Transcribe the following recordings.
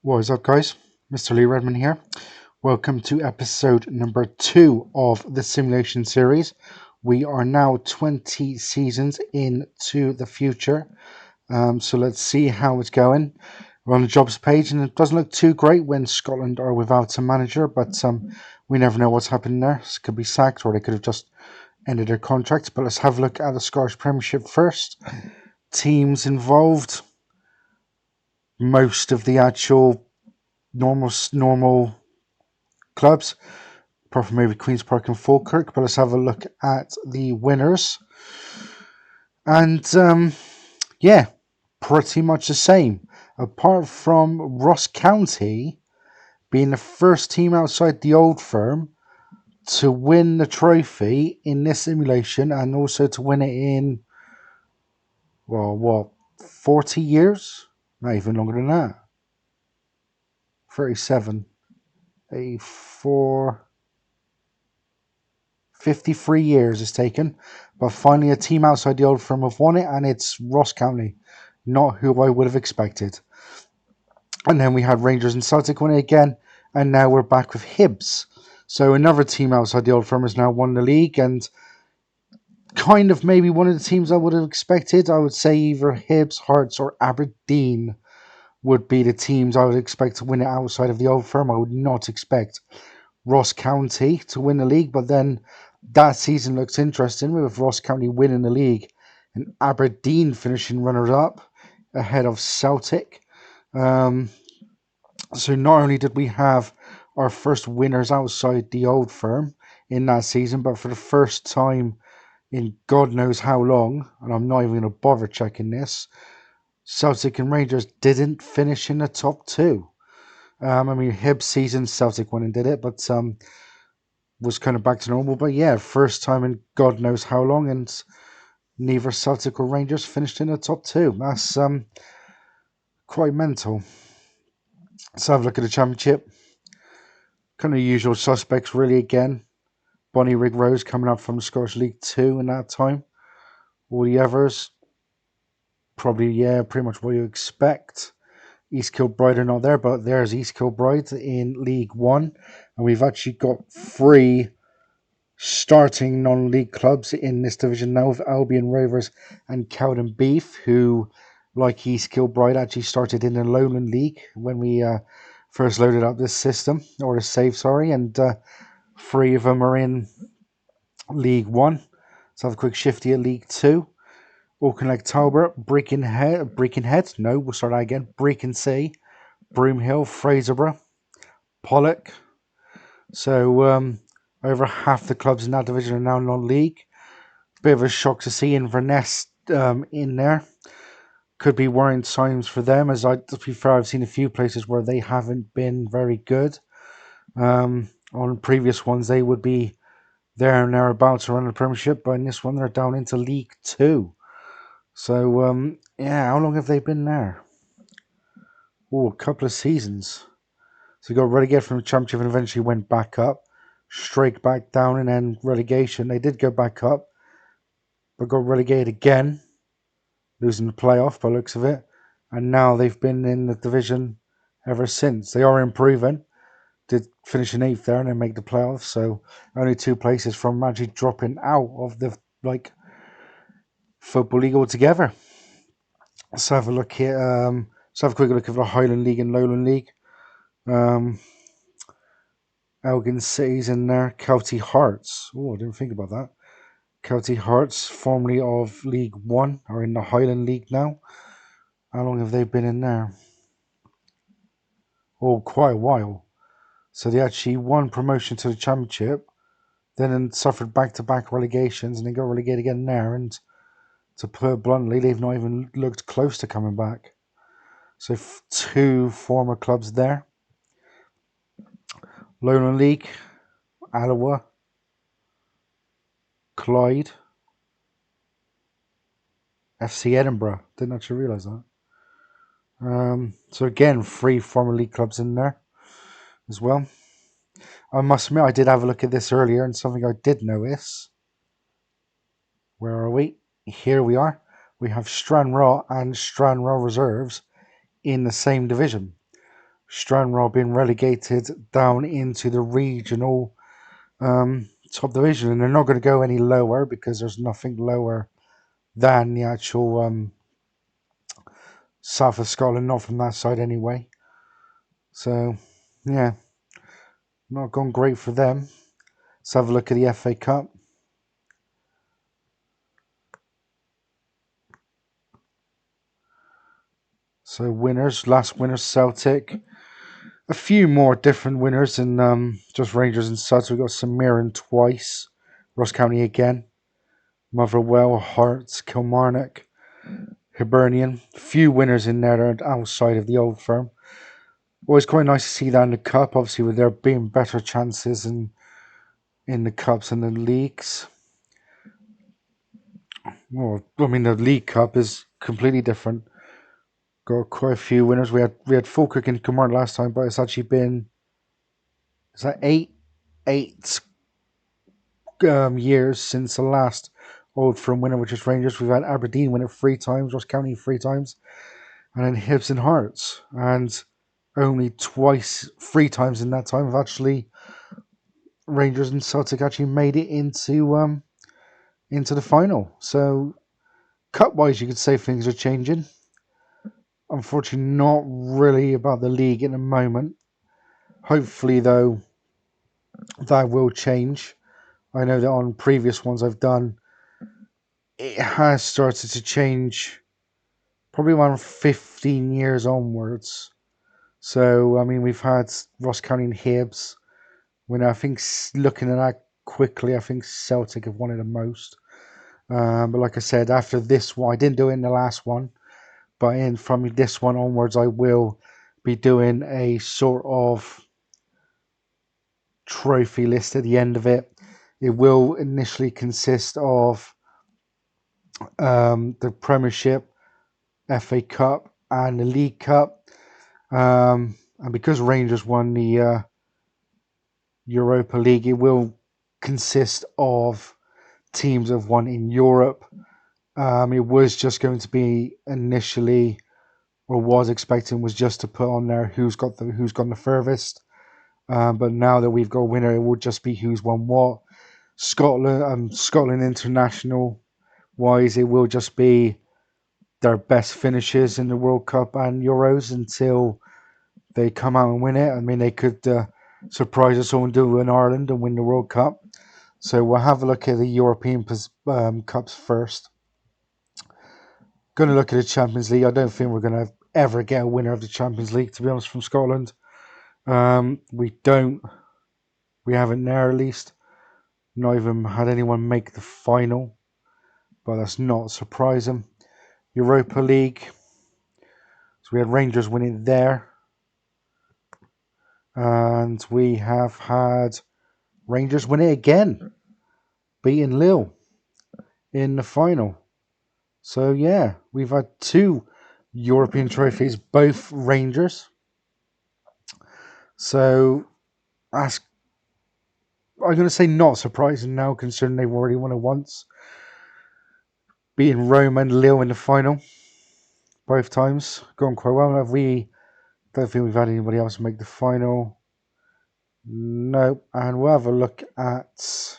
What is up, guys? Mr. Lee Redmond here. Welcome to episode number 2 of the simulation series. We are now 20 seasons into the future. So let's see how it's going. We're on the jobs page, and it doesn't look too great when Scotland are without a manager, but we never know what's happening there. This could be sacked, or they could have just ended their contracts. But let's have a look at the Scottish Premiership first. Teams involved, most of the actual normal clubs, apart from maybe Queen's Park and Falkirk. But let's have a look at the winners. And yeah, pretty much the same. Apart from Ross County being the first team outside the old firm to win the trophy in this simulation, and also to win it in, well, what, 40 years? Not even longer than that. 37, 84, 53 years it's taken, but finally a team outside the old firm have won it, and it's Ross County, not who I would have expected. And then we had Rangers and Celtic win it again, and now we're back with Hibs. So another team outside the old firm has now won the league, and kind of maybe one of the teams I would have expected. I would say either Hibs, Hearts, or Aberdeen would be the teams I would expect to win it outside of the old firm. I would not expect Ross County to win the league, but then that season looks interesting with Ross County winning the league and Aberdeen finishing runners-up ahead of Celtic. So not only did we have our first winners outside the old firm in that season, but for the first time in God knows how long, and I'm not even going to bother checking this, Celtic and Rangers didn't finish in the top two. I mean, Hibs season Celtic went and did it, but was kind of back to normal. But yeah, first time in God knows how long, and neither Celtic or Rangers finished in the top two. That's quite mental. Let's have a look at the Championship. Kind of usual suspects, really, again. Bonnyrigg Rose coming up from the Scottish League 2 in that time. All the others, probably, yeah, pretty much what you expect. East Kilbride are not there, but there's East Kilbride in League 1. And we've actually got 3 starting non-league clubs in this division now, with Albion Rovers and Cowdenbeath, who, like East Kilbride, actually started in the Lowland League when we first loaded up this system, or the save, sorry, and 3 of them are in League 1. Let's have a quick shifty at League 2. Auchinleck Talbot, Breakenhead, no, we'll start that again, Breakensea, Broomhill, Fraserburgh, Pollock. So over half the clubs in that division are now non-league. Bit of a shock to see Inverness in there. Could be worrying signs for them, as to be fair, I've seen a few places where they haven't been very good. On previous ones, they would be there and thereabouts around the Premiership, but in this one, they're down into League 2. So, yeah, how long have they been there? Oh, a couple of seasons. So got relegated from the Championship and eventually went back up, straight back down, and then relegation. They did go back up, but got relegated again, losing the playoff by the looks of it. And now they've been in the division ever since. They are improving. Did finish in 8th there and then make the playoffs. So only 2 places from actually dropping out of the football league altogether. Let's have a look here. Let's have a quick look at the Highland League and Lowland League. Elgin City's in there. Kelty Hearts. Oh, I didn't think about that. Kelty Hearts, formerly of League 1, are in the Highland League now. How long have they been in there? Oh, quite a while. So they actually won promotion to the Championship, then suffered back-to-back relegations, and then got relegated again there. And to put it bluntly, they've not even looked close to coming back. So 2 former clubs there. Lowland League, Alloa, Clyde, FC Edinburgh. Didn't actually realise that. So again, 3 former league clubs in there as well. I must admit, I did have a look at this earlier, and something I did notice. Where are we? Here we are. We have Stranraer and Stranraer Reserves in the same division. Stranraer being relegated down into the regional top division, and they're not going to go any lower because there's nothing lower than the actual south of Scotland, not from that side anyway. So, yeah, not gone great for them. Let's have a look at the FA Cup. So, last winners Celtic. A few more different winners than just Rangers and Suds. We've got St Mirren twice, Ross County again, Motherwell, Hearts, Kilmarnock, Hibernian. Few winners in there that are outside of the Old Firm. Always quite nice to see that in the Cup, obviously, with there being better chances in the Cups and the leagues. Well, I mean, the League Cup is completely different. Got quite a few winners. We had Falkirk and Kilmarnock last time, but it's actually been is that eight years since the last Old Firm winner, which is Rangers. We've had Aberdeen win it 3 times, Ross County 3 times, and then Hibs and Hearts. And only 3 times in that time have actually Rangers and Celtic actually made it into the final. So cup wise, you could say things are changing. Unfortunately, not really about the league at the moment. Hopefully, though, that will change. I know that on previous ones I've done, it has started to change probably around 15 years onwards. So, I mean, we've had Ross County and Hibs. When I think looking at that quickly, I think Celtic have won it the most. But like I said, after this one, I didn't do it in the last one, but from this one onwards, I will be doing a sort of trophy list at the end of it. It will initially consist of the Premiership, FA Cup, and the League Cup. And because Rangers won the Europa League, it will consist of teams that have won in Europe. It was just going to be initially, or was expecting, was just to put on there who's gone the furthest. But now that we've got a winner, it will just be who's won what. Scotland international wise, it will just be their best finishes in the World Cup and Euros until they come out and win it. I mean, they could surprise us all and do in Ireland and win the World Cup. So we'll have a look at the European Cups first. Going to look at the Champions League. I don't think we're going to ever get a winner of the Champions League, to be honest, from Scotland. We haven't there at least. Not even had anyone make the final, but that's not surprising. Europa League. So we had Rangers winning there. And we have had Rangers win it again, beating Lille in the final. So yeah, we've had 2 European trophies, both Rangers. So that's, I'm going to say, not surprising now, considering they've already won it once, beating Rome and Lille in the final both times. Gone quite well. Don't think we've had anybody else make the final. No, and we'll have a look at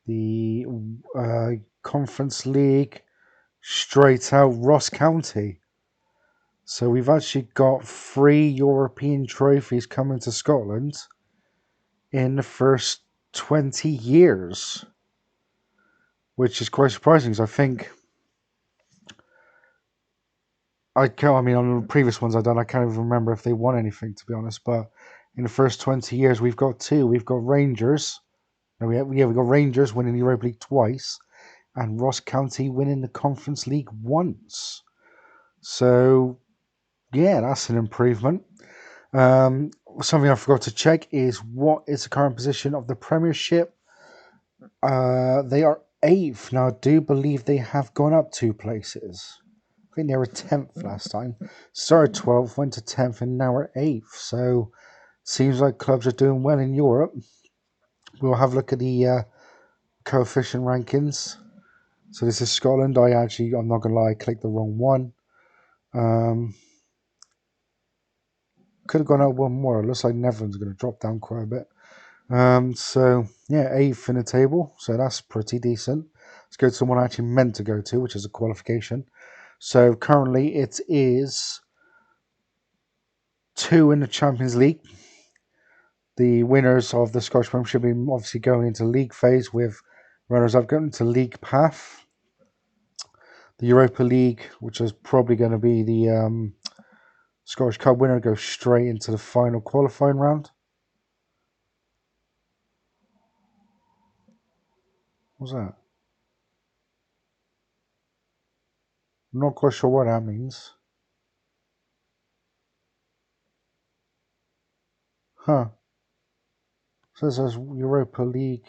the Conference League. Straight out, Ross County. So we've actually got 3 European trophies coming to Scotland in the first 20 years, which is quite surprising because I mean, on the previous ones I've done, I can't even remember if they won anything, to be honest. But in the first 20 years, we've got 2. We've got Rangers. No, we've got Rangers winning the Europa League twice, and Ross County winning the Conference League once. So, yeah, that's an improvement. Something I forgot to check is what is the current position of the Premiership. They are 8th now. I do believe they have gone up 2 places. I think they were 10th last time. Started 12th, went to 10th, and now we're 8th. So seems like clubs are doing well in Europe. We'll have a look at the coefficient rankings. So this is Scotland. I'm not going to lie, I clicked the wrong one. could have gone out one more. It looks like Netherlands are going to drop down quite a bit. So yeah, 8th in the table, so that's pretty decent. Let's go to someone I actually meant to go to, which is a qualification. So currently it is 2 in the Champions League. The winners of the Scottish Premiership will be obviously going into league phase, with runners-up going into League Path. The Europa League, which is probably going to be the Scottish Cup winner, goes straight into the final qualifying round. What's that? I'm not quite sure what that means. Huh. So there's Europa League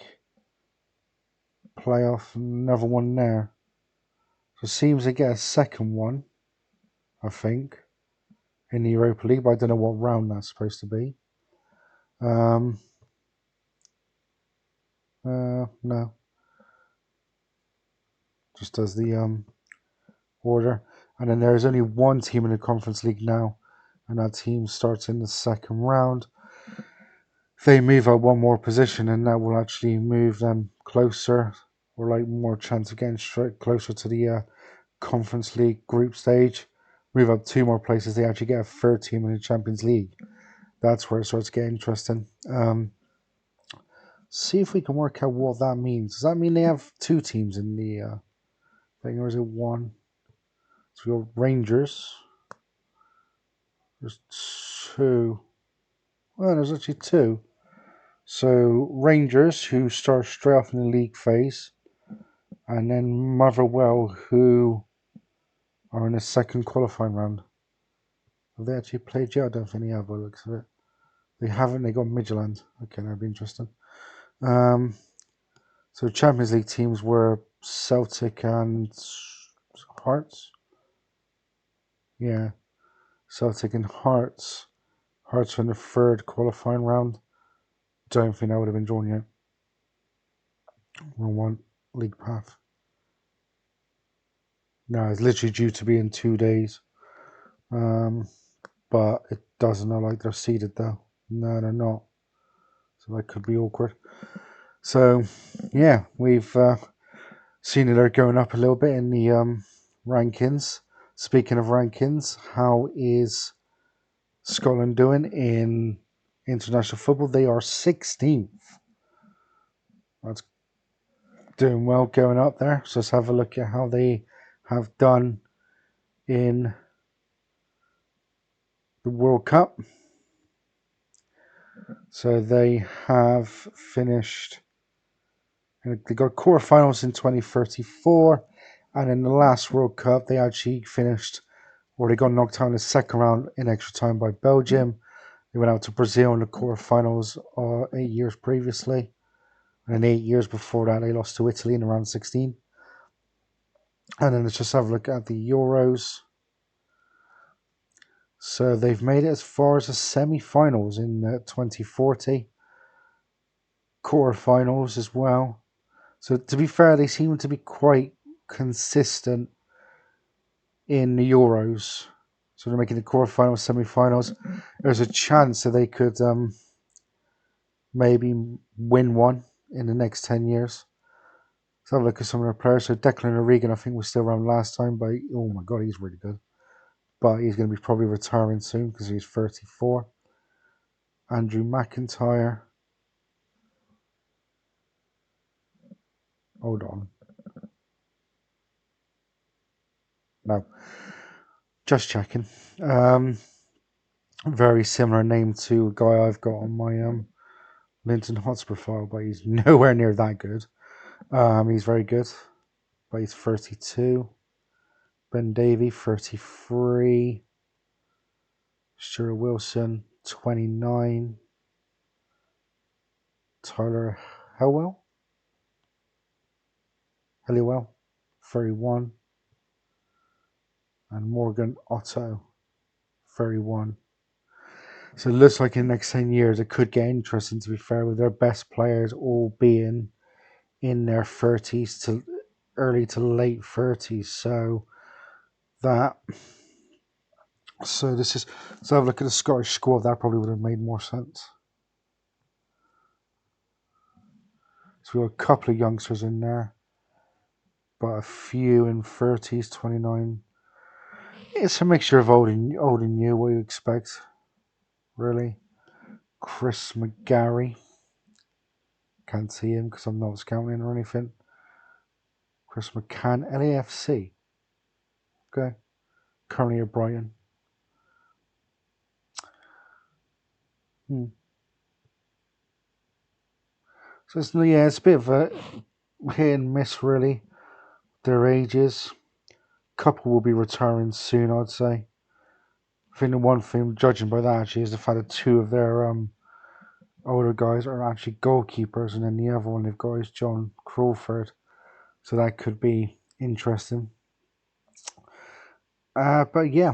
playoff, another one there. So it seems they get a second one, I think, in the Europa League, but I don't know what round that's supposed to be. No. Just does the order. And then there's only one team in the Conference League now, and that team starts in the second round. They move up one more position, and that will actually move them closer, or like more chance of getting straight closer to the Conference League group stage. Move up 2 more places, they actually get a third team in the Champions League. That's where it starts getting interesting. See if we can work out what that means. Does that mean they have 2 teams in the thing, or is it 1? So we got Rangers. There's 2. Well, there's actually 2. So Rangers, who start straight off in the league phase, and then Motherwell, who are in the second qualifying round. Have they actually played yet? I don't think they have, by the looks of it. They haven't. They got Midtjylland. Okay, that'd be interesting. So Champions League teams were Celtic and Hearts. Yeah, Celtic and Hearts. Hearts are in the third qualifying round. Don't think that would have been drawn yet. Wrong one. League path. No, it's literally due to be in 2 days. But it doesn't look like they're seeded though. No, they're not. So that could be awkward. So, yeah, we've seen it going up a little bit in the rankings. Speaking of rankings, how is Scotland doing in international football? They are 16th. That's doing well going up there. So let's have a look at how they have done in the World Cup. So they have finished. They got quarterfinals in 2034, and in the last World Cup, they actually finished, or they got knocked out in the second round in extra time by Belgium. They went out to Brazil in the quarterfinals 8 years previously, and 8 years before that, they lost to Italy in the round 16. And then let's just have a look at the Euros. So they've made it as far as the semi-finals in 2040, quarterfinals as well. So to be fair, they seem to be quite consistent in the Euros. So they're making the quarterfinals, semi-finals. There's a chance that they could maybe win one in the next 10 years. Let's have a look at some of their players. So Declan O'Regan, I think, was still around last time, but oh my god, he's really good. But he's going to be probably retiring soon because he's 34. Andrew McIntyre. Hold on. No. Just checking. Very similar name to a guy I've got on my Linton Hotspur file, but he's nowhere near that good. He's very good, but he's 32. Ben Davey, 33. Stuart Wilson, 29. Tyler Halliwell, 31. And Morgan Otto, 31. So it looks like in the next 10 years it could get interesting, to be fair, with their best players all being in their 30s to early to late 30s. So that So have a look at the Scottish squad. That probably would have made more sense. So we got a couple of youngsters in there, but a few in 30s, 29. It's a mixture of old and new. What you expect, really? Chris McGarry. Can't see him because I'm not scouting or anything. Chris McCann, LAFC. Okay. Currently at Brighton. So it's a bit of a hit and miss, really. Their ages. Couple will be retiring soon, I'd say. I think the one thing, judging by that, actually, is the fact that two of their older guys are actually goalkeepers, and then the other one they've got is John Crawford. So that could be interesting. But yeah,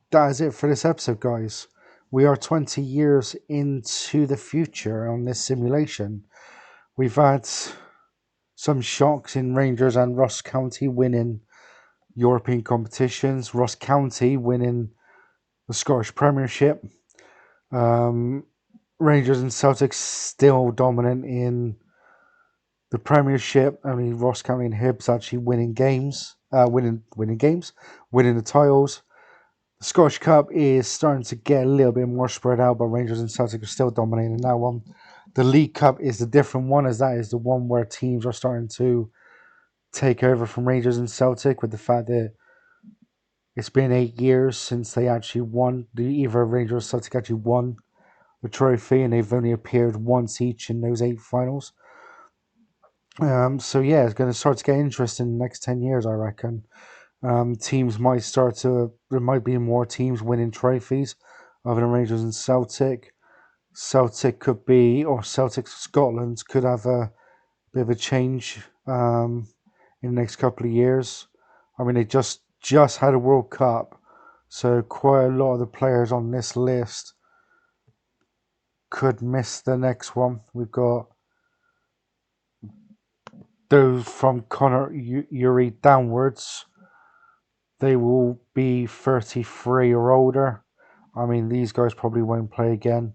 that is it for this episode, guys. We are 20 years into the future on this simulation. We've had some shocks in Rangers and Ross County winning European competitions. Ross County winning the Scottish Premiership. Rangers and Celtic still dominant in the Premiership. I mean, Ross County and Hibs actually winning games, winning the titles. The Scottish Cup is starting to get a little bit more spread out, but Rangers and Celtic are still dominating that one. The League Cup is the different one, as that is the one where teams are starting to take over from Rangers and Celtic, with the fact that it's been 8 years since they actually won. Either Rangers or Celtic actually won the trophy, and they've only appeared once each in those 8 finals. So yeah, it's going to start to get interesting in the next 10 years, I reckon. Teams might there might be more teams winning trophies other than Rangers and Celtic. Celtic Scotland could have a bit of a change in the next couple of years. I mean, they just had a World Cup, so quite a lot of the players on this list could miss the next one. We've got those from Connor Uri downwards. They will be 33 or older. I mean, these guys probably won't play again.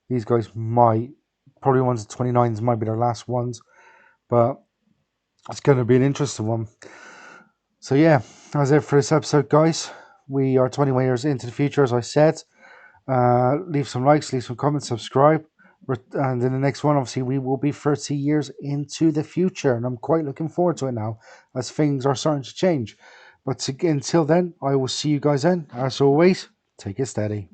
These guys probably ones at 29s might be their last ones, but it's going to be an interesting one. So yeah, that's it for this episode, guys. We are 21 years into the future, as I said. Leave some likes, leave some comments, subscribe. And in the next one, obviously, we will be 30 years into the future. And I'm quite looking forward to it now, as things are starting to change. But until then, I will see you guys then. As always, take it steady.